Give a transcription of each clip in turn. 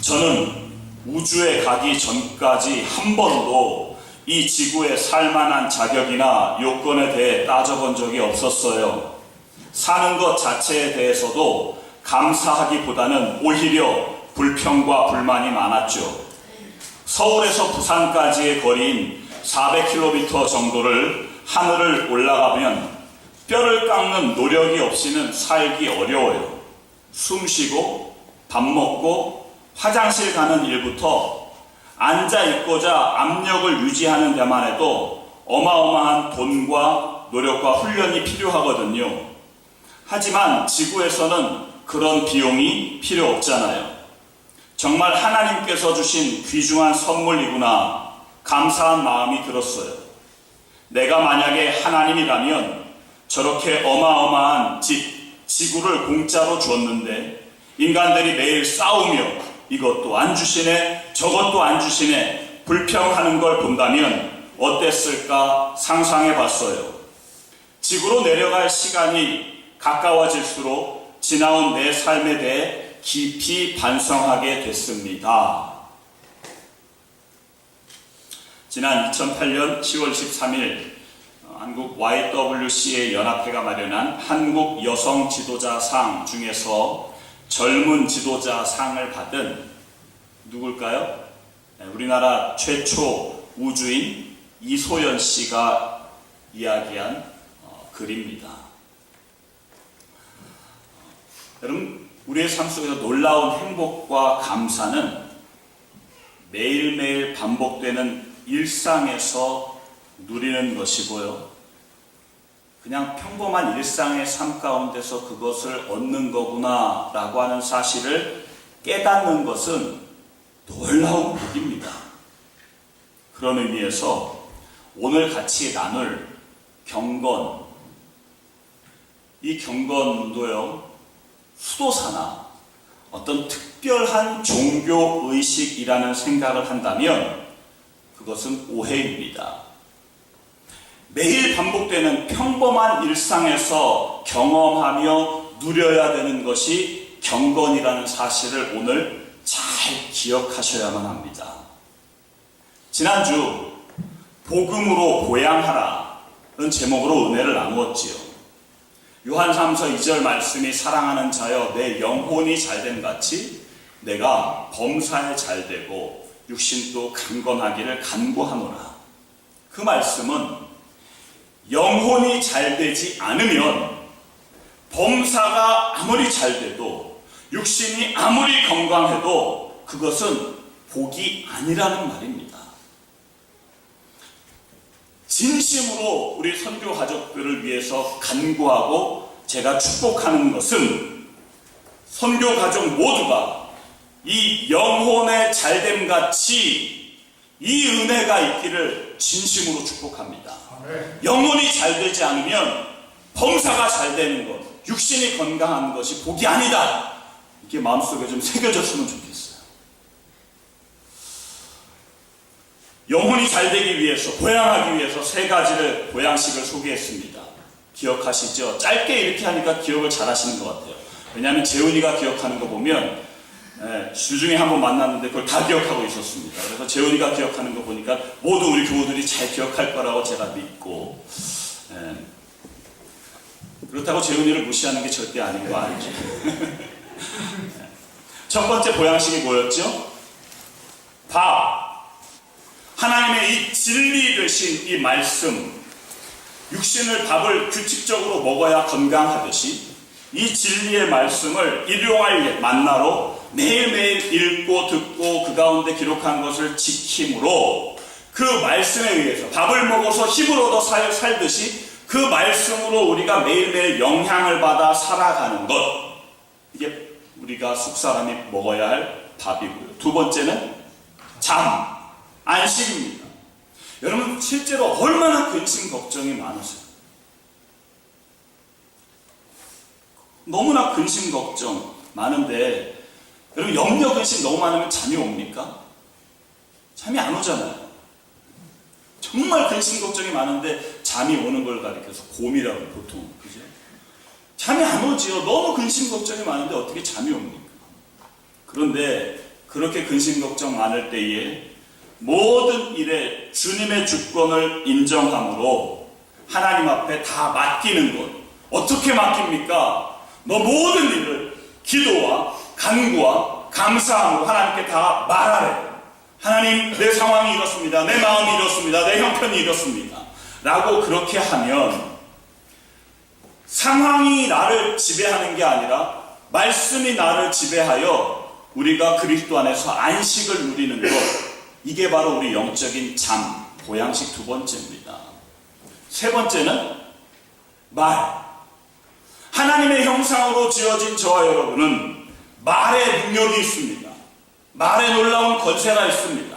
저는 우주에 가기 전까지 한 번도 이 지구에 살만한 자격이나 요건에 대해 따져본 적이 없었어요. 사는 것 자체에 대해서도 감사하기보다는 오히려 불평과 불만이 많았죠. 서울에서 부산까지의 거리인 400km 정도를 하늘을 올라가면 뼈를 깎는 노력이 없이는 살기 어려워요. 숨 쉬고 밥 먹고 화장실 가는 일부터 앉아 있고자 압력을 유지하는 데만 해도 어마어마한 돈과 노력과 훈련이 필요하거든요. 하지만 지구에서는 그런 비용이 필요 없잖아요. 정말 하나님께서 주신 귀중한 선물이구나 감사한 마음이 들었어요. 내가 만약에 하나님이라면 저렇게 어마어마한 지구를 공짜로 줬는데 인간들이 매일 싸우며 이것도 안 주시네 저것도 안 주시네 불평하는 걸 본다면 어땠을까 상상해 봤어요. 지구로 내려갈 시간이 가까워질수록 지나온 내 삶에 대해 깊이 반성하게 됐습니다. 지난 2008년 10월 13일 한국 YWCA 연합회가 마련한 한국 여성 지도자상 중에서 젊은 지도자상을 받은 누굴까요? 우리나라 최초 우주인 이소연 씨가 이야기한 글입니다. 여러분, 우리의 삶 속에서 놀라운 행복과 감사는 매일매일 반복되는 일상에서 누리는 것이고요. 그냥 평범한 일상의 삶 가운데서 그것을 얻는 거구나 라고 하는 사실을 깨닫는 것은 놀라운 복입니다. 그런 의미에서 오늘 같이 나눌 경건, 이 경건도요, 수도사나 어떤 특별한 종교의식이라는 생각을 한다면 그것은 오해입니다. 매일 반복되는 평범한 일상에서 경험하며 누려야 되는 것이 경건이라는 사실을 오늘 잘 기억하셔야만 합니다. 지난주 복음으로 보양하라는 제목으로 은혜를 나누었지요. 요한 3서 2절 말씀이 사랑하는 자여 내 영혼이 잘됨 같이 내가 범사에 잘되고 육신도 강건하기를 간구하노라. 그 말씀은 영혼이 잘되지 않으면 범사가 아무리 잘돼도 육신이 아무리 건강해도 그것은 복이 아니라는 말입니다. 진심으로 우리 선교 가족들을 위해서 간구하고 제가 축복하는 것은 선교 가족 모두가 이 영혼의 잘됨 같이 이 은혜가 있기를 진심으로 축복합니다. 영혼이 잘 되지 않으면 범사가 잘 되는 것, 육신이 건강한 것이 복이 아니다. 이게 마음속에 좀 새겨졌으면 좋겠어요. 영혼이 잘 되기 위해서, 보양하기 위해서 세 가지를 보양식을 소개했습니다. 기억하시죠? 짧게 이렇게 하니까 기억을 잘 하시는 것 같아요. 왜냐하면 재훈이가 기억하는 거 보면 주중에 한번 만났는데 그걸 다 기억하고 있었습니다. 그래서 재훈이가 기억하는 거 보니까 모두 우리 교우들이 잘 기억할 거라고 제가 믿고 그렇다고 재훈이를 무시하는 게 절대 아닌 거 알죠? 첫 번째 보양식이 뭐였죠? 밥. 하나님의 이 진리 되신 이 말씀, 육신을 밥을 규칙적으로 먹어야 건강하듯이 이 진리의 말씀을 일용할 만나로 매일매일 읽고 듣고 그 가운데 기록한 것을 지킴으로 그 말씀에 의해서 밥을 먹어서 힘을 얻어 살듯이 그 말씀으로 우리가 매일매일 영향을 받아 살아가는 것, 이게 우리가 속사람이 먹어야 할 밥이고요. 두 번째는 잠, 안식입니다. 여러분 실제로 얼마나 근심 걱정이 많으세요? 너무나 근심 걱정 많은데 여러분 염려 근심 너무 많으면 잠이 옵니까? 잠이 안 오잖아요. 정말 근심 걱정이 많은데 잠이 오는 걸 가리켜서 곰이라고 보통, 그죠? 잠이 안 오지요. 너무 근심 걱정이 많은데 어떻게 잠이 옵니까? 그런데 그렇게 근심 걱정 많을 때에 모든 일에 주님의 주권을 인정함으로 하나님 앞에 다 맡기는 것. 어떻게 맡깁니까? 너 모든 일을 기도와 간구와 감사함으로 하나님께 다 말하래. 하나님, 내 상황이 이렇습니다. 내 마음이 이렇습니다. 내 형편이 이렇습니다. 라고 그렇게 하면 상황이 나를 지배하는 게 아니라 말씀이 나를 지배하여 우리가 그리스도 안에서 안식을 누리는 것. 이게 바로 우리 영적인 잠, 보양식 두 번째입니다. 세 번째는 말. 하나님의 형상으로 지어진 저와 여러분은 말의 능력이 있습니다. 말에 놀라운 권세가 있습니다.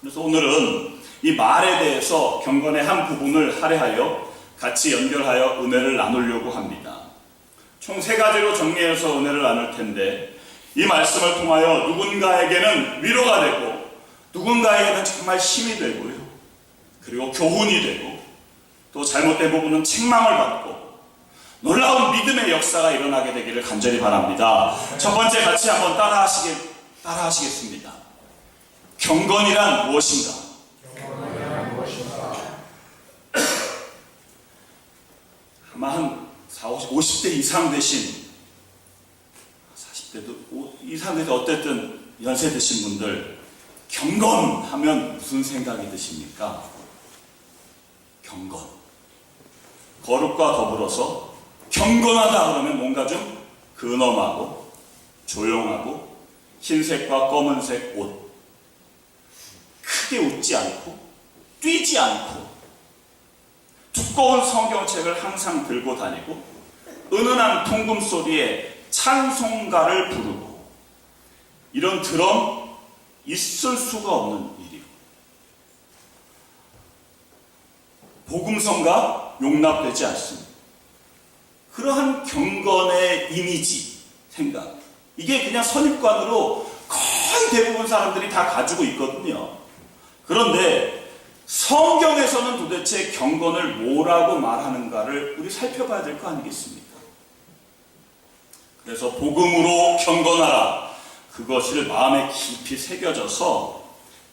그래서 오늘은 이 말에 대해서 경건의 한 부분을 할애하여 같이 연결하여 은혜를 나누려고 합니다. 총 세 가지로 정리해서 은혜를 나눌 텐데 이 말씀을 통하여 누군가에게는 위로가 되고 누군가에게는 정말 힘이 되고요. 그리고 교훈이 되고 또 잘못된 부분은 책망을 받고 놀라운 믿음의 역사가 일어나게 되기를 간절히 바랍니다. 첫 번째 같이 한번 따라하시겠습니다. 경건이란 무엇인가? 아마 한 50대 이상 되신 40대도 이상 되신 어쨌든 연세 드신 분들 경건하면 무슨 생각이 드십니까? 경건. 거룩과 더불어서 경건하다 그러면 뭔가 좀 근엄하고 조용하고 흰색과 검은색 옷, 크게 웃지 않고 뛰지 않고 두꺼운 성경책을 항상 들고 다니고 은은한 통금 소리에 찬송가를 부르고 이런 드럼 있을 수가 없는 일이고 복음성가 용납되지 않습니다. 그러한 경건의 이미지, 생각 이게 그냥 선입관으로 거의 대부분 사람들이 다 가지고 있거든요. 그런데 성경에서는 도대체 경건을 뭐라고 말하는가를 우리 살펴봐야 될 거 아니겠습니까? 그래서 복음으로 경건하라. 그것을 마음에 깊이 새겨져서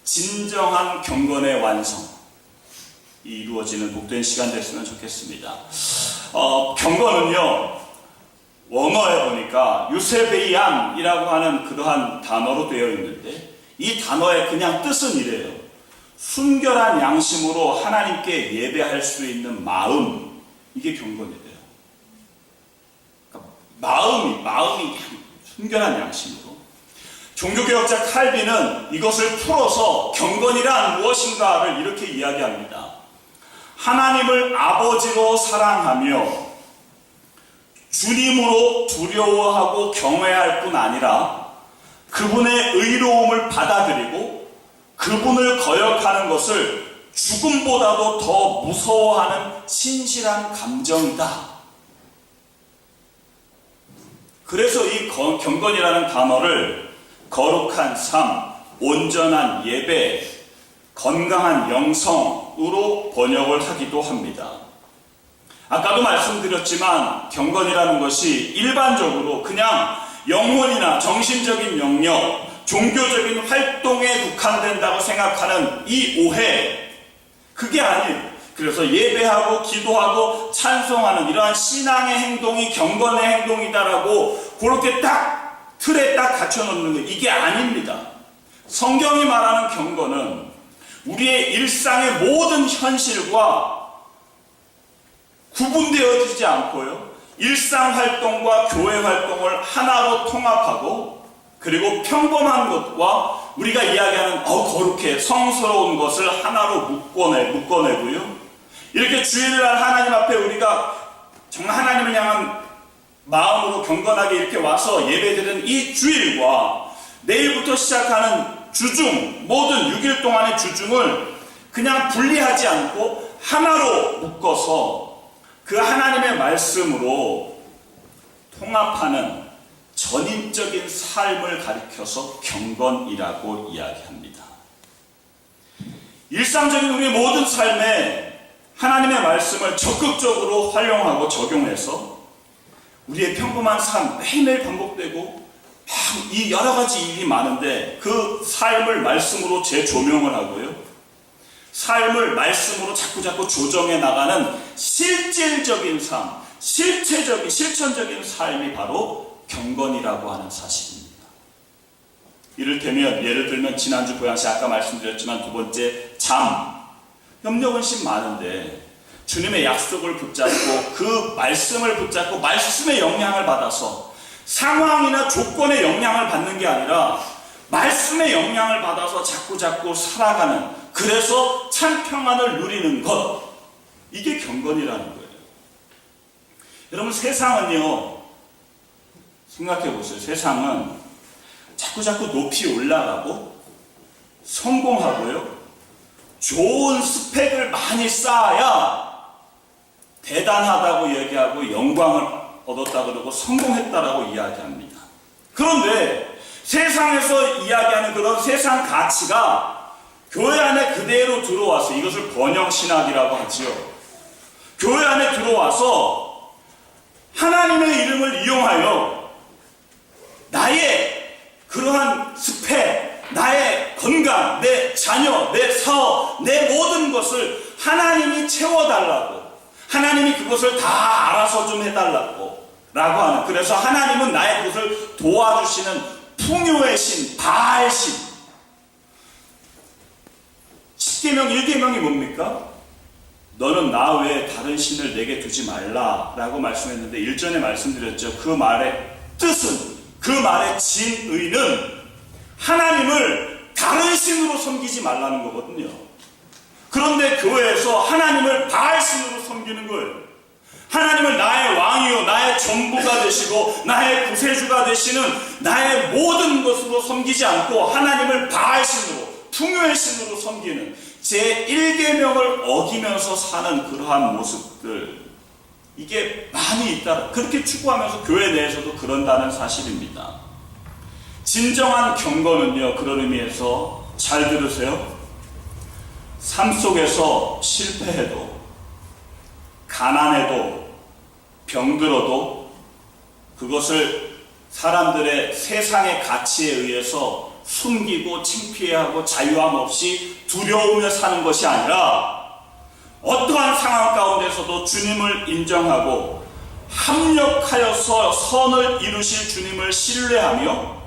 진정한 경건의 완성이 이루어지는 복된 시간 됐으면 좋겠습니다. 경건은요, 원어에 보니까 유세베이안이라고 하는 그러한 단어로 되어 있는데 이 단어의 그냥 뜻은 이래요. 순결한 양심으로 하나님께 예배할 수 있는 마음, 이게 경건이래요. 그러니까 마음이 순결한 양심으로. 종교개혁자 칼빈은 이것을 풀어서 경건이란 무엇인가를 이렇게 이야기합니다. 하나님을 아버지로 사랑하며 주님으로 두려워하고 경외할 뿐 아니라 그분의 의로움을 받아들이고 그분을 거역하는 것을 죽음보다도 더 무서워하는 신실한 감정이다. 그래서 이 경건이라는 단어를 거룩한 삶, 온전한 예배, 건강한 영성으로 번역을 하기도 합니다. 아까도 말씀드렸지만 경건이라는 것이 일반적으로 그냥 영혼이나 정신적인 영역, 종교적인 활동에 국한된다고 생각하는 이 오해, 그게 아니에요. 그래서 예배하고 기도하고 찬송하는 이러한 신앙의 행동이 경건의 행동이다라고 그렇게 딱 틀에 딱 갖춰놓는 거, 이게 아닙니다. 성경이 말하는 경건은 우리의 일상의 모든 현실과 구분되어지지 않고요, 일상 활동과 교회 활동을 하나로 통합하고 그리고 평범한 것과 우리가 이야기하는 거룩해 성스러운 것을 하나로 묶어내고요, 이렇게 주일날 하나님 앞에 우리가 정말 하나님을 향한 마음으로 경건하게 이렇게 와서 예배드리는 이 주일과 내일부터 시작하는 주중, 모든 6일 동안의 주중을 그냥 분리하지 않고 하나로 묶어서 그 하나님의 말씀으로 통합하는 전인적인 삶을 가리켜서 경건이라고 이야기합니다. 일상적인 우리 모든 삶에 하나님의 말씀을 적극적으로 활용하고 적용해서 우리의 평범한 삶, 매일매일 반복되고 이 여러 가지 일이 많은데 그 삶을 말씀으로 재조명을 하고요. 삶을 말씀으로 자꾸자꾸 조정해 나가는 실질적인 삶, 실천적인 삶이 바로 경건이라고 하는 사실입니다. 이를테면 예를 들면 지난주 보양식 아까 말씀드렸지만 두 번째 협력은심 많은데 주님의 약속을 붙잡고 그 말씀을 붙잡고 말씀의 영향을 받아서 상황이나 조건의 영향을 받는 게 아니라 말씀의 영향을 받아서 자꾸자꾸 살아가는, 그래서 참 평안을 누리는 것, 이게 경건이라는 거예요. 여러분, 세상은요, 생각해 보세요. 세상은 자꾸자꾸 높이 올라가고 성공하고요, 좋은 스펙을 많이 쌓아야 대단하다고 얘기하고 영광을 얻었다 그러고 성공했다라고 이야기합니다. 그런데 세상에서 이야기하는 그런 세상 가치가 교회 안에 그대로 들어와서, 이것을 번영신학이라고 하지요. 교회 안에 들어와서 하나님의 이름을 이용하여 나의 그러한 스펙, 나의 건강, 내 자녀, 내 사업, 내 모든 것을 하나님이 채워달라고, 하나님이 그것을 다 알아서 좀 해달라고 라고 하는, 그래서 하나님은 나의 그것을 도와주시는 풍요의 신, 바알 신. 10계명 1계명이 뭡니까? 너는 나 외에 다른 신을 내게 두지 말라 라고 말씀했는데, 일전에 말씀드렸죠. 그 말의 뜻은, 그 말의 진의는 하나님을 다른 신으로 섬기지 말라는 거거든요. 그런데 교회에서 하나님을 바알 신으로 섬기는 거예요. 하나님을 나의 왕이요, 나의 전부가 되시고 나의 구세주가 되시는 나의 모든 것으로 섬기지 않고 하나님을 바알 신으로, 풍요의 신으로 섬기는 제1계명을 어기면서 사는 그러한 모습들, 이게 많이 있다. 그렇게 추구하면서 교회 내에서도 그런다는 사실입니다. 진정한 경건은요, 그런 의미에서 잘 들으세요. 삶 속에서 실패해도, 가난해도, 병들어도 그것을 사람들의 세상의 가치에 의해서 숨기고 창피해하고 자유함 없이 두려우며 사는 것이 아니라, 어떠한 상황 가운데서도 주님을 인정하고 합력하여서 선을 이루실 주님을 신뢰하며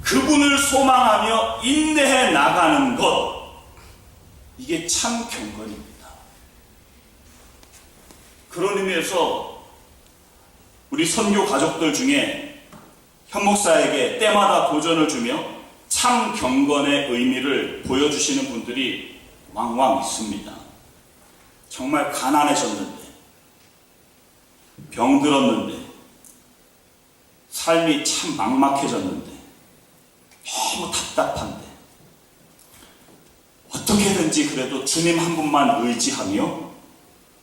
그분을 소망하며 인내해 나가는 것, 이게 참 경건입니다. 그런 의미에서 우리 선교 가족들 중에 현 목사에게 때마다 도전을 주며 참 경건의 의미를 보여주시는 분들이 왕왕 있습니다. 정말 가난해졌는데, 병들었는데, 삶이 참 막막해졌는데, 너무 답답한데, 어떻게든지 그래도 주님 한 분만 의지하며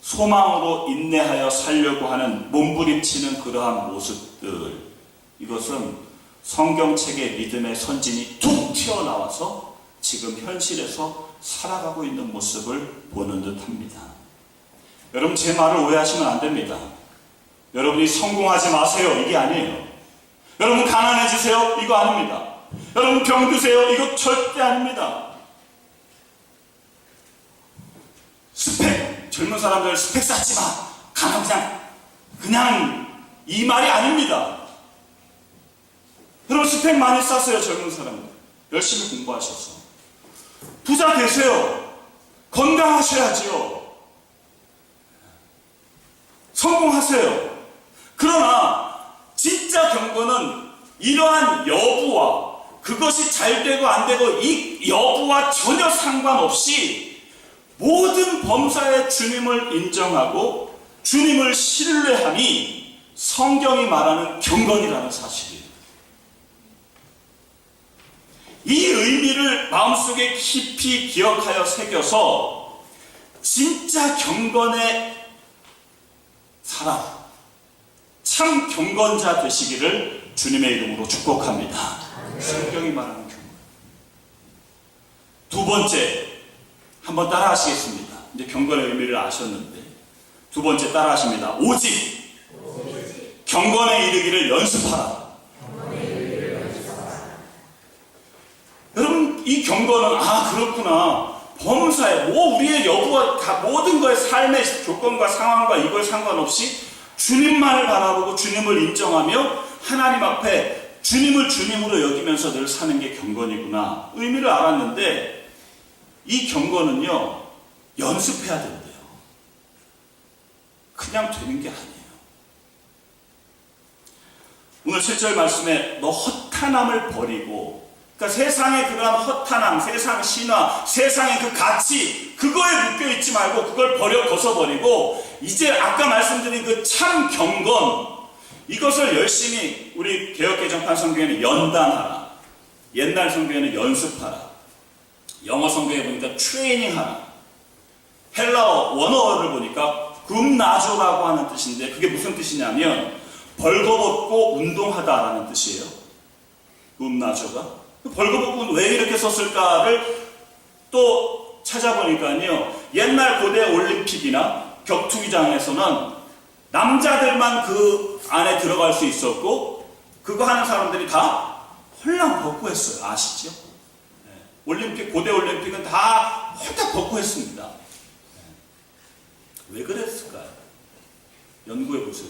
소망으로 인내하여 살려고 하는 몸부림치는 그러한 모습들, 이것은 성경책의 믿음의 선진이 툭 튀어나와서 지금 현실에서 살아가고 있는 모습을 보는 듯합니다. 여러분, 제 말을 오해하시면 안 됩니다. 여러분이 성공하지 마세요, 이게 아니에요. 여러분 가난해지세요, 이거 아닙니다. 여러분 병드세요, 이거 절대 아닙니다. 스펙, 젊은 사람들 스펙 쌓지 마, 그냥 이 말이 아닙니다. 여러분 스펙 많이 쌓으세요. 젊은 사람들 열심히 공부하셔서 부자 되세요. 건강하셔야지요. 성공하세요. 그러나 진짜 경건은 이러한 여부와 그것이 잘 되고 안 되고 이 여부와 전혀 상관없이 모든 범사의 주님을 인정하고 주님을 신뢰함이 성경이 말하는 경건이라는 사실이에요. 이 의미를 마음속에 깊이 기억하여 새겨서 진짜 경건의 사람, 참 경건자 되시기를 주님의 이름으로 축복합니다. 성경이 말하는 경건. 두 번째, 한번 따라 하시겠습니다. 이제 경건의 의미를 아셨는데 두 번째 따라 하십니다. 오직 경건에 이르기를 연습하라. 이 경건은 그렇구나. 범사에 우리의 여부와 모든 거의 삶의 조건과 상황과 이걸 상관없이 주님만을 바라보고 주님을 인정하며 하나님 앞에 주님을 주님으로 여기면서 늘 사는 게 경건이구나. 의미를 알았는데 이 경건은요, 연습해야 된대요. 그냥 되는 게 아니에요. 오늘 7절 말씀에 너 허탄함을 버리고, 그러니까 세상의 그러한 허탄함, 세상 신화, 세상의 그 가치, 그거에 묶여있지 말고 그걸 벗어버리고 이제 아까 말씀드린 그 참 경건, 이것을 열심히 우리 개역개정판 성경에는 연단하라, 옛날 성경에는 연습하라, 영어 성경에 보니까 트레이닝하라, 헬라어 원어를 보니까 금나조라고 하는 뜻인데 그게 무슨 뜻이냐면 벌거벗고 운동하다라는 뜻이에요. 금나조가 벌거벗고 왜 이렇게 썼을까를 또 찾아보니까요, 옛날 고대 올림픽이나 격투기장에서는 남자들만 그 안에 들어갈 수 있었고 그거 하는 사람들이 다 홀랑 벗고 했어요. 아시죠? 올림픽, 고대 올림픽은 다 홀딱 벗고 했습니다. 왜 그랬을까요? 연구해 보세요.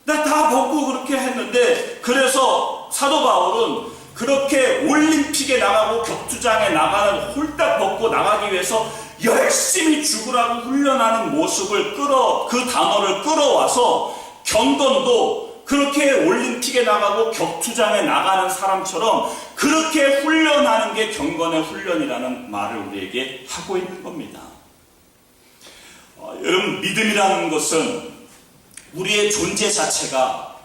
다 벗고 그렇게 했는데, 그래서 사도 바울은 그렇게 올림픽에 나가고 격투장에 나가는 홀딱 벗고 나가기 위해서 열심히 죽으라고 훈련하는 모습을 그 단어를 끌어와서 경건도 그렇게 올림픽에 나가고 격투장에 나가는 사람처럼 그렇게 훈련하는 게 경건의 훈련이라는 말을 우리에게 하고 있는 겁니다. 여러분, 믿음이라는 것은 우리의 존재 자체가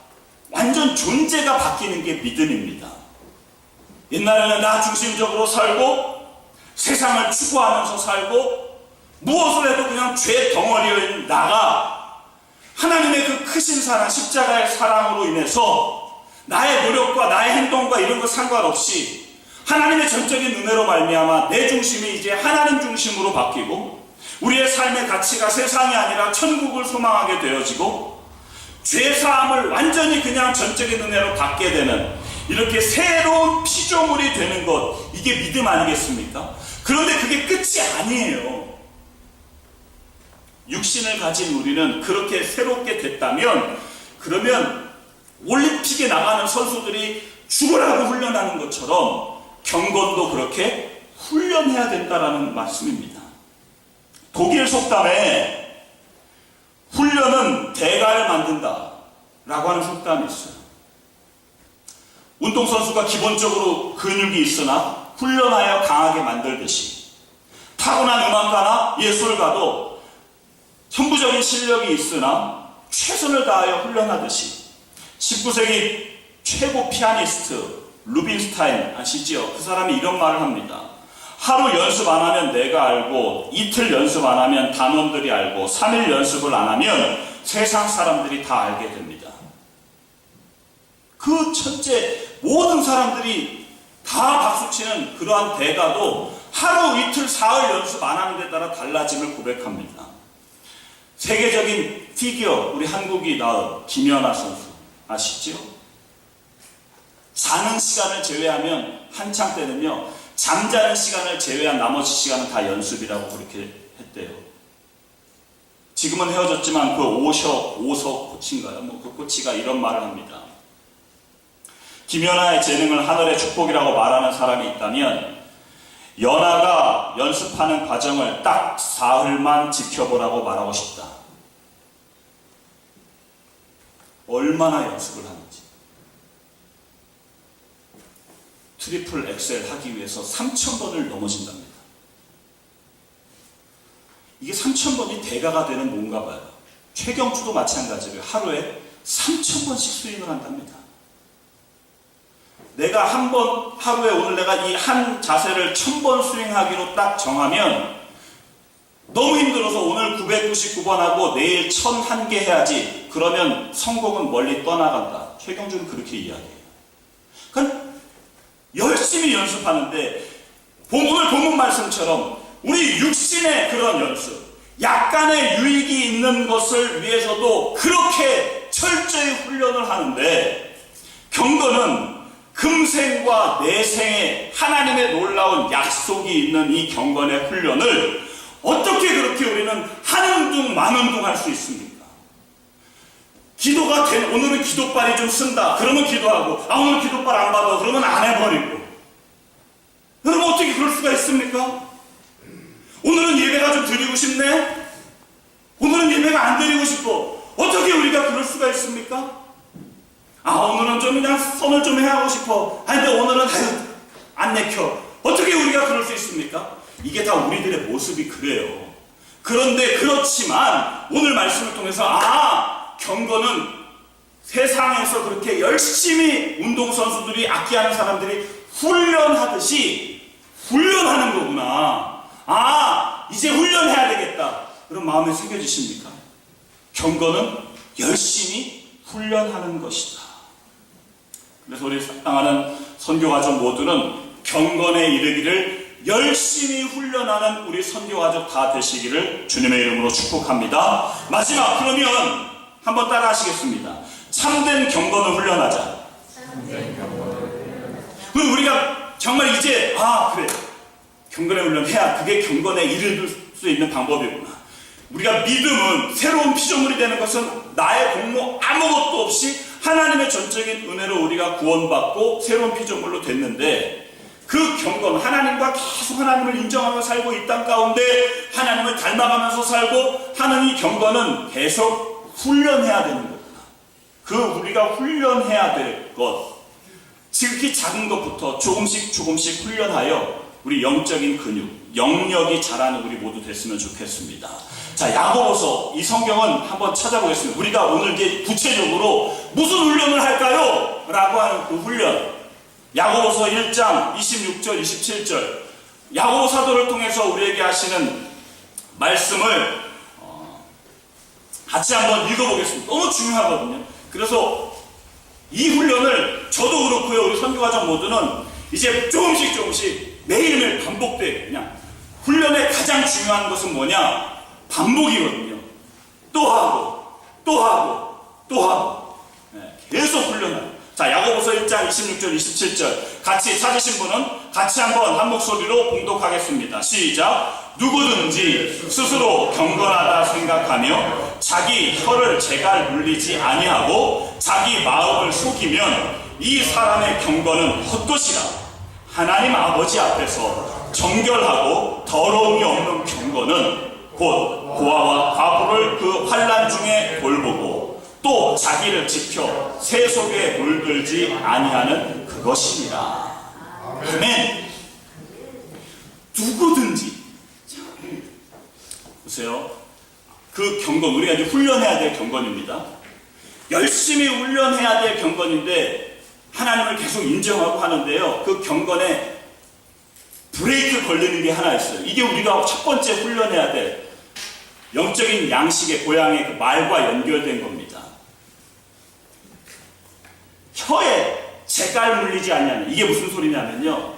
완전 존재가 바뀌는 게 믿음입니다. 옛날에는 나 중심적으로 살고 세상을 추구하면서 살고 무엇을 해도 그냥 죄 덩어리인 나가 하나님의 그 크신 사랑, 십자가의 사랑으로 인해서 나의 노력과 나의 행동과 이런 거 상관없이 하나님의 전적인 은혜로 말미암아 내 중심이 이제 하나님 중심으로 바뀌고 우리의 삶의 가치가 세상이 아니라 천국을 소망하게 되어지고 죄사함을 완전히 그냥 전적인 은혜로 받게 되는 이렇게 새로운 피조물이 되는 것, 이게 믿음 아니겠습니까? 그런데 그게 끝이 아니에요. 육신을 가진 우리는 그렇게 새롭게 됐다면, 그러면 올림픽에 나가는 선수들이 죽으라고 훈련하는 것처럼 경건도 그렇게 훈련해야 된다라는 말씀입니다. 독일 속담에 훈련은 대가를 만든다 라고 하는 속담이 있어요. 운동선수가 기본적으로 근육이 있으나 훈련하여 강하게 만들듯이 타고난 음악가나 예술가도 천부적인 실력이 있으나 최선을 다하여 훈련하듯이 19세기 최고 피아니스트 루빈스타인 아시죠? 그 사람이 이런 말을 합니다. 하루 연습 안 하면 내가 알고, 이틀 연습 안 하면 단원들이 알고, 3일 연습을 안 하면 세상 사람들이 다 알게 됩니다. 그 천재 모든 사람들이 다 박수치는 그러한 대가도 하루, 이틀, 사흘 연습 안 하는 데 따라 달라짐을 고백합니다. 세계적인 피겨, 우리 한국이 낳은 김연아 선수 아시죠? 자는 시간을 제외하면 한창 때는요, 잠자는 시간을 제외한 나머지 시간은 다 연습이라고 그렇게 했대요. 지금은 헤어졌지만 그 오석 코치인가요? 그 코치가 이런 말을 합니다. 김연아의 재능을 하늘의 축복이라고 말하는 사람이 있다면 연아가 연습하는 과정을 딱 사흘만 지켜보라고 말하고 싶다. 얼마나 연습을 하는지. 트리플 엑셀 하기 위해서 3,000번을 넘어진답니다. 이게 3,000번이 대가가 되는 뭔가 봐요. 최경주도 마찬가지로 하루에 3,000번씩 스윙을 한답니다. 내가 한 번, 하루에 오늘 내가 이 한 자세를 1,000번 스윙하기로 딱 정하면 너무 힘들어서 오늘 999번 하고 내일 1,001개 해야지. 그러면 성공은 멀리 떠나간다. 최경주는 그렇게 이야기해요. 그러니까 열심히 연습하는데 오늘 본문 말씀처럼 우리 육신의 그런 연습, 약간의 유익이 있는 것을 위해서도 그렇게 철저히 훈련을 하는데 경건은 그 금생과 내생에 하나님의 놀라운 약속이 있는 이 경건의 훈련을 어떻게 그렇게 우리는 한운둥 만운둥 할 수 있습니까? 기도가 오늘은 기도빨이 좀 쓴다 그러면 기도하고, 오늘 기도빨 안 받아 그러면 안 해버리고, 그러면 어떻게 그럴 수가 있습니까? 오늘은 예배가 좀 드리고 싶네, 오늘은 예배가 안 드리고 싶어, 어떻게 우리가 그럴 수가 있습니까? 오늘은 좀 그냥 선을 좀 해야 하고 싶어, 근데 오늘은 안 내켜, 어떻게 우리가 그럴 수 있습니까? 이게 다 우리들의 모습이 그래요. 그런데 그렇지만 오늘 말씀을 통해서 경건은 세상에서 그렇게 열심히 운동선수들이 악기하는 사람들이 훈련하듯이 훈련하는 거구나. 이제 훈련해야 되겠다. 그런 마음이 새겨지십니까? 경건은 열심히 훈련하는 것이다. 그래서 우리 사랑하는 선교가족 모두는 경건에 이르기를 열심히 훈련하는 우리 선교가족 다 되시기를 주님의 이름으로 축복합니다. 마지막, 그러면 한번 따라 하시겠습니다. 참된 경건을 훈련하자. 그럼 우리가 정말 이제 그래, 경건의 훈련해야 그게 경건에 이를 수 있는 방법이구나. 우리가 믿음은 새로운 피조물이 되는 것은 나의 공로 아무것도 없이 하나님의 전적인 은혜로 우리가 구원받고 새로운 피조물로 됐는데, 그 경건, 하나님과 계속 하나님을 인정하며 살고 이 땅 가운데 하나님을 닮아가면서 살고 하는 이 경건은 계속 훈련해야 되는 거구나. 그 우리가 훈련해야 될 것, 지극히 작은 것부터 조금씩 훈련하여 우리 영적인 근육, 영역이 자라는 우리 모두 됐으면 좋겠습니다. 자, 야고보서, 이 성경은 한번 찾아보겠습니다. 우리가 오늘 이제 구체적으로 무슨 훈련을 할까요? 라고 하는 그 훈련, 야고보서 1장 26절 27절, 야고보 사도를 통해서 우리에게 하시는 말씀을 같이 한번 읽어보겠습니다. 너무 중요하거든요. 그래서 이 훈련을 저도 그렇고요, 우리 선교가족 모두는 이제 조금씩 매일매일 반복돼요. 그냥 훈련의 가장 중요한 것은 뭐냐? 반복이거든요. 또 하고 계속 훈련하고. 자, 야고보서 1장 26절 27절 같이 찾으신 분은 같이 한번 한 목소리로 봉독하겠습니다. 시작. 누구든지 스스로 경건하다 생각하며 자기 혀를 제갈 물리지 아니하고 자기 마음을 속이면 이 사람의 경건은 헛것이라. 하나님 아버지 앞에서 정결하고 더러움이 없는 경건은 곧 고아와 과부를 그 환난 중에 돌보고 또 자기를 지켜 새 속에 물들지 아니하는 그것이니라. 아멘. 누구든지, 보세요. 그 경건, 우리가 이제 훈련해야 될 경건입니다. 열심히 훈련해야 될 경건인데 하나님을 계속 인정하고 하는데요, 그 경건에 브레이크 걸리는 게 하나 있어요. 이게 우리가 첫 번째 훈련해야 될 영적인 양식의 고향의 그 말과 연결된 겁니다. 혀에 재갈 물리지 않냐면, 이게 무슨 소리냐면요,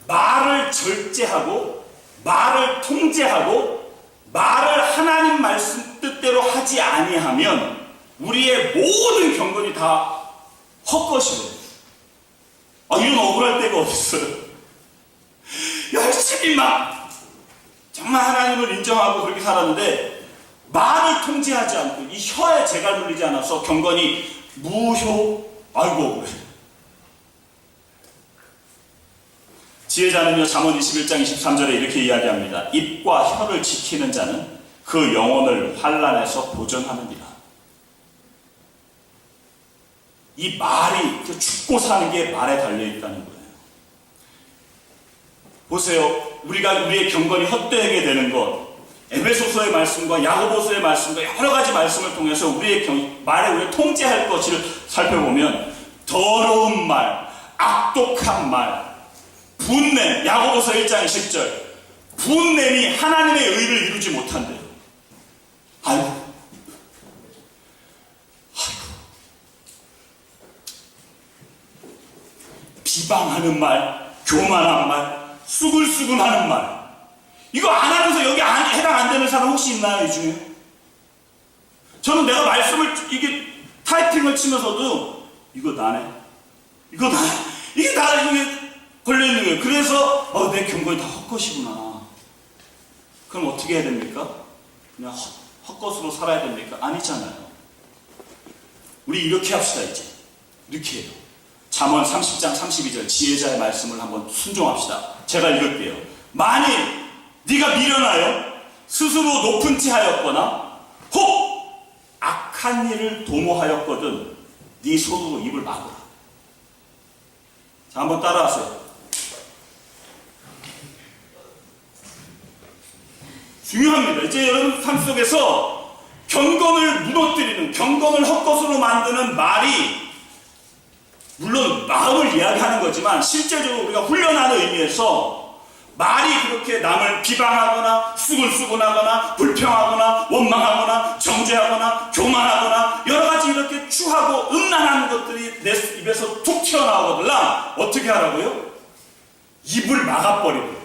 말을 절제하고 말을 통제하고 말을 하나님 말씀 뜻대로 하지 아니하면 우리의 모든 경건이 다 헛것이거든요. 이런 억울할 때가 어딨어요. 열심히 정말 하나님을 인정하고 그렇게 살았는데 말을 통제하지 않고 이 혀에 재갈 물리지 않아서 경건이 아이고, 지혜자는요, 잠언 21장 23절에 이렇게 이야기합니다. 입과 혀를 지키는 자는 그 영혼을 환난에서 보전하느니라. 이 말이, 죽고 사는 게 말에 달려있다는 거예요. 보세요. 우리의 경건이 헛되게 되는 것, 에베소서의 말씀과 야고보서의 말씀과 여러 가지 말씀을 통해서 우리의 말에 우리가 통제할 것을 살펴보면 더러운 말, 악독한 말, 분냄, 야고보서 1장 20절, 분냄이 하나님의 의를 이루지 못한대요. 아이고. 비방하는 말, 교만한 말, 수근수근하는 말, 이거 안 하면서 여기 해당 안 되는 사람 혹시 있나요, 이 중에? 저는 내가 말씀을 이게 타이핑을 치면서도 이거 나네. 이게 다 이게 걸려있는 거예요. 그래서 내 경건이 다 헛것이구나. 그럼 어떻게 해야 됩니까? 그냥 헛것으로 살아야 됩니까? 아니잖아요. 우리 이렇게 합시다. 이제 이렇게 해요. 잠언 30장 32절 지혜자의 말씀을 한번 순종합시다. 제가 읽을게요. 만일 네가 미련하여 스스로 높은 채 하였거나 혹 악한 일을 도모하였거든 네 손으로 입을 막으라. 자, 한번 따라하세요. 중요합니다. 이제 여러분 삶 속에서 경건을 무너뜨리는, 경건을 헛것으로 만드는 말이 물론 마음을 이야기하는 거지만 실제적으로 우리가 훈련하는 의미에서 말이 그렇게 남을 비방하거나 수근수근하거나 불평하거나 원망하거나 정죄하거나 교만하거나 여러 가지 이렇게 추하고 음란한 것들이 내 입에서 툭 튀어나오거든 어떻게 하라고요? 입을 막아버리고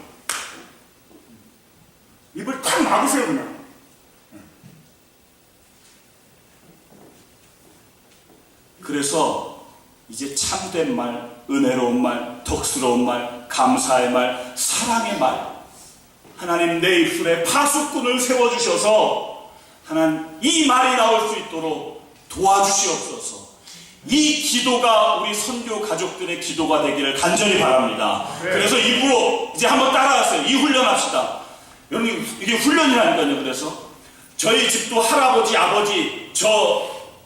입을 탁 막으세요 그냥. 그래서 이제 참된 말, 은혜로운 말, 덕스러운 말, 감사의 말, 사랑의 말, 하나님 내 입술에 파수꾼을 세워주셔서 하나님 이 말이 나올 수 있도록 도와주시옵소서. 이 기도가 우리 선교 가족들의 기도가 되기를 간절히 바랍니다. 네. 그래서 입으로 이제 한번 따라하세요. 이 훈련합시다. 여러분 이게 훈련이라니까요. 그래서 저희 집도 할아버지, 아버지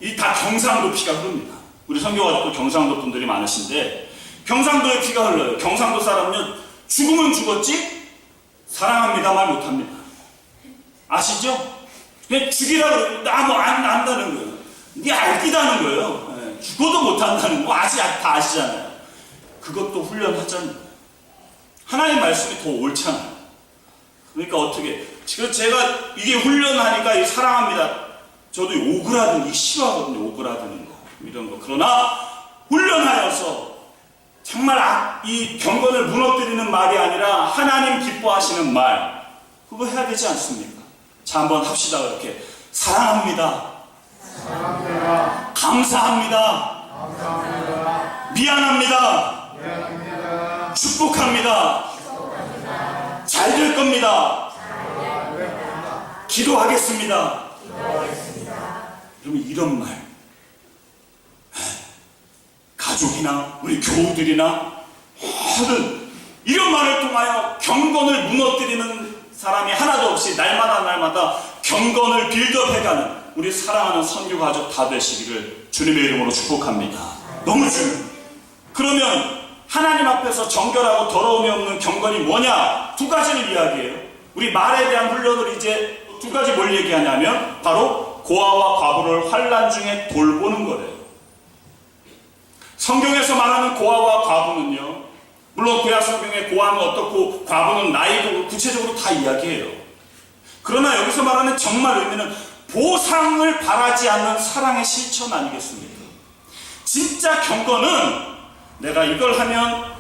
이 다 경상도 피가 흐릅니다. 우리 선교가족도 경상도 분들이 많으신데 경상도의 피가 흘러요. 경상도 사람은 죽으면 죽었지 사랑합니다 말 못합니다. 아시죠? 그냥 죽이라고 나 뭐 안 안다는 거예요. 이게 알기다는 거예요. 네. 죽어도 못한다는 거 다 아시잖아요. 그것도 훈련하자는 거예요. 하나님 말씀이 더 옳잖아요. 그러니까 어떻게 지금 제가 이게 훈련하니까 이 사랑합니다. 저도 오그라드는 싫어하거든요. 오그라드는 거 이런 거. 그러나 훈련하여서 정말 이 경건을 무너뜨리는 말이 아니라 하나님 기뻐하시는 말 그거 해야 되지 않습니까? 자 한번 합시다. 이렇게 사랑합니다. 사랑합니다. 감사합니다. 감사합니다. 미안합니다. 미안합니다. 축복합니다. 축복합니다. 잘 될 겁니다. 기도하겠습니다. 그러면 이런 말 가족이나 우리 교우들이나 모든 이런 말을 통하여 경건을 무너뜨리는 사람이 하나도 없이 날마다 경건을 빌드업해가는 우리 사랑하는 선교 가족 다 되시기를 주님의 이름으로 축복합니다. 너무 중요해요. 그러면 하나님 앞에서 정결하고 더러움이 없는 경건이 뭐냐? 두 가지를 이야기해요. 우리 말에 대한 훈련을 이제 두 가지 뭘 얘기하냐면 바로 고아와 과부를 환난 중에 돌보는 거래요. 성경에서 말하는 고아와 과부는요, 물론 구약 성경의 고아는 어떻고 과부는 나이도 구체적으로 다 이야기해요. 그러나 여기서 말하는 정말 의미는 보상을 바라지 않는 사랑의 실천 아니겠습니까? 진짜 경건은 내가 이걸 하면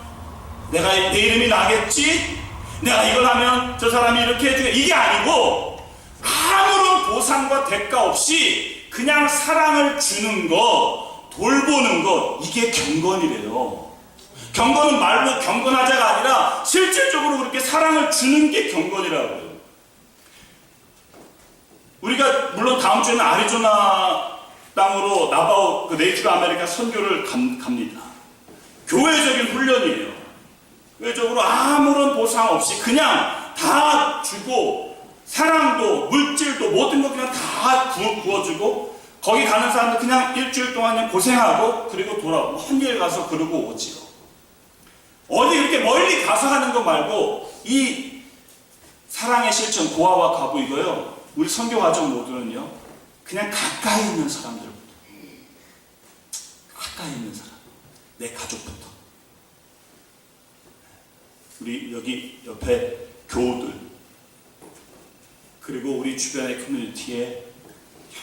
내가 내 이름이 나겠지? 내가 이걸 하면 저 사람이 이렇게 해주게 이게 아니고 아무런 보상과 대가 없이 그냥 사랑을 주는 것 돌보는 것 이게 경건이래요. 경건은 말로 경건하자가 아니라 실질적으로 그렇게 사랑을 주는 게 경건이라고요. 우리가 물론 다음 주에는 아리조나 땅으로 나바오 네이티브 아메리카 선교를 갑니다. 교회적인 훈련이에요. 교회적으로 아무런 보상 없이 그냥 다 주고 사랑도 물질도 모든 것 그냥 다 부어주고 거기 가는 사람들 그냥 일주일 동안 그냥 고생하고 그리고 돌아오고 헌일 가서 그러고 오지요. 어디 이렇게 멀리 가서 하는 거 말고 이 사랑의 실천 고아와 과부 이거요. 우리 선교 가족 모두는요. 그냥 가까이 있는 사람들부터 가까이 있는 사람 내 가족부터 우리 여기 옆에 교우들 그리고 우리 주변의 커뮤니티에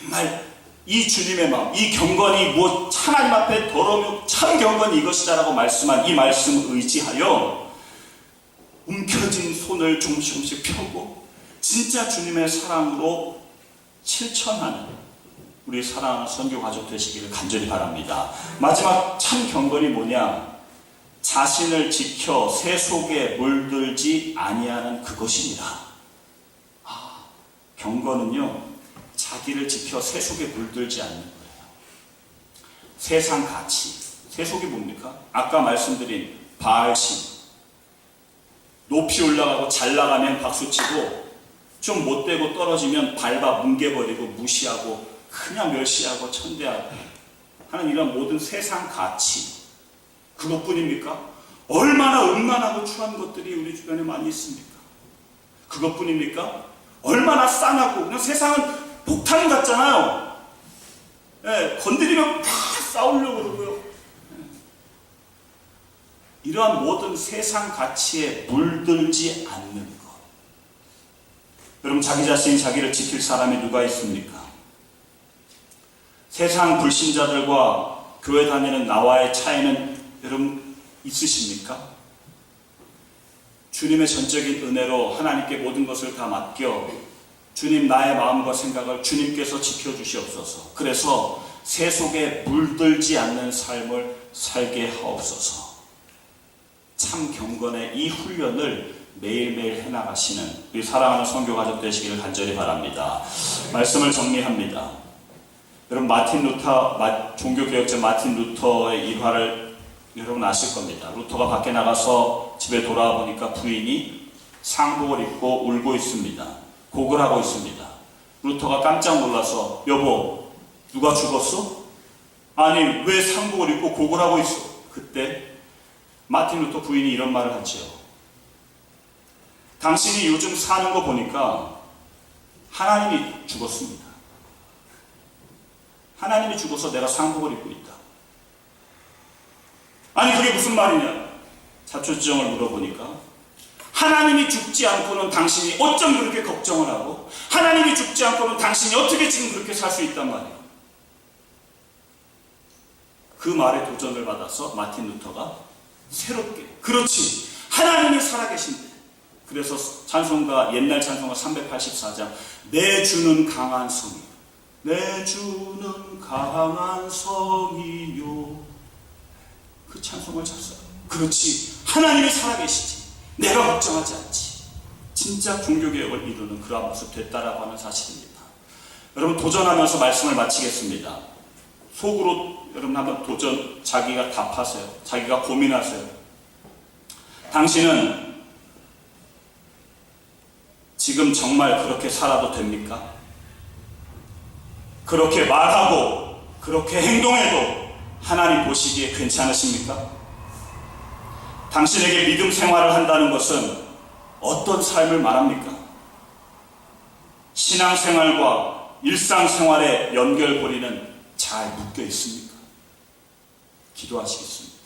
정말 이 주님의 마음, 이 경건이 무엇 하나님 앞에 더러우며 참 경건이 이것이다라고 말씀한 이 말씀을 의지하여 움켜진 손을 조금씩 펴고 진짜 주님의 사랑으로 실천하는 우리 사랑하는 선교 가족 되시기를 간절히 바랍니다. 마지막 참 경건이 뭐냐? 자신을 지켜 새 속에 물들지 아니하는 그것이니라. 경건은요, 자기를 지켜 새 속에 물들지 않는 거예요. 세상 가치, 새 속이 뭡니까? 아까 말씀드린 바알신, 높이 올라가고 잘 나가면 박수치고 좀 못되고 떨어지면 밟아 뭉개버리고 무시하고 그냥 멸시하고 천대하고 하는 이런 모든 세상 가치, 그것뿐입니까? 얼마나 음란하고 추한 것들이 우리 주변에 많이 있습니까? 그것뿐입니까? 얼마나 싼하고, 그냥 세상은 폭탄 같잖아요. 예, 건드리면 팍 싸우려고 그러고요. 이러한 모든 세상 가치에 물들지 않는 것. 여러분, 자기 자신이 자기를 지킬 사람이 누가 있습니까? 세상 불신자들과 교회 다니는 나와의 차이는 여러분 있으십니까? 주님의 전적인 은혜로 하나님께 모든 것을 다 맡겨 주님, 나의 마음과 생각을 주님께서 지켜주시옵소서. 그래서 새 속에 물들지 않는 삶을 살게 하옵소서. 참 경건의 이 훈련을 매일매일 해나가시는 우리 사랑하는 선교가족 되시기를 간절히 바랍니다. 말씀을 정리합니다. 여러분, 종교개혁자 마틴 루터의 일화를 여러분 아실 겁니다. 루터가 밖에 나가서 집에 돌아와 보니까 부인이 상복을 입고 울고 있습니다. 곡을 하고 있습니다. 루터가 깜짝 놀라서, 여보, 누가 죽었어? 아니, 왜 상복을 입고 곡을 하고 있어? 그때 마틴 루터 부인이 이런 말을 하지요. 당신이 요즘 사는 거 보니까 하나님이 죽었습니다. 하나님이 죽어서 내가 상복을 입고 있다. 아니, 그게 무슨 말이냐? 자초지종을 물어보니까 하나님이 죽지 않고는 당신이 어쩜 그렇게 걱정을 하고, 하나님이 죽지 않고는 당신이 어떻게 지금 그렇게 살 수 있단 말이에요. 그 말에 도전을 받아서 마틴 루터가 새롭게, 그렇지, 하나님이 살아계신데. 그래서 찬송가, 옛날 찬송가 384장, 내 주는 강한 성이요, 내 주는 강한 성이요, 그 찬송을 쳤어요. 그렇지, 하나님이 살아계시지, 내가 걱정하지 않지. 진짜 종교개혁을 이루는 그러한 모습 됐다라고 하는 사실입니다. 여러분, 도전하면서 말씀을 마치겠습니다. 속으로 여러분 한번 자기가 답하세요. 자기가 고민하세요. 당신은 지금 정말 그렇게 살아도 됩니까? 그렇게 말하고 그렇게 행동해도 하나님 보시기에 괜찮으십니까? 당신에게 믿음 생활을 한다는 것은 어떤 삶을 말합니까? 신앙생활과 일상생활의 연결고리는 잘 묶여 있습니까? 기도하시겠습니다.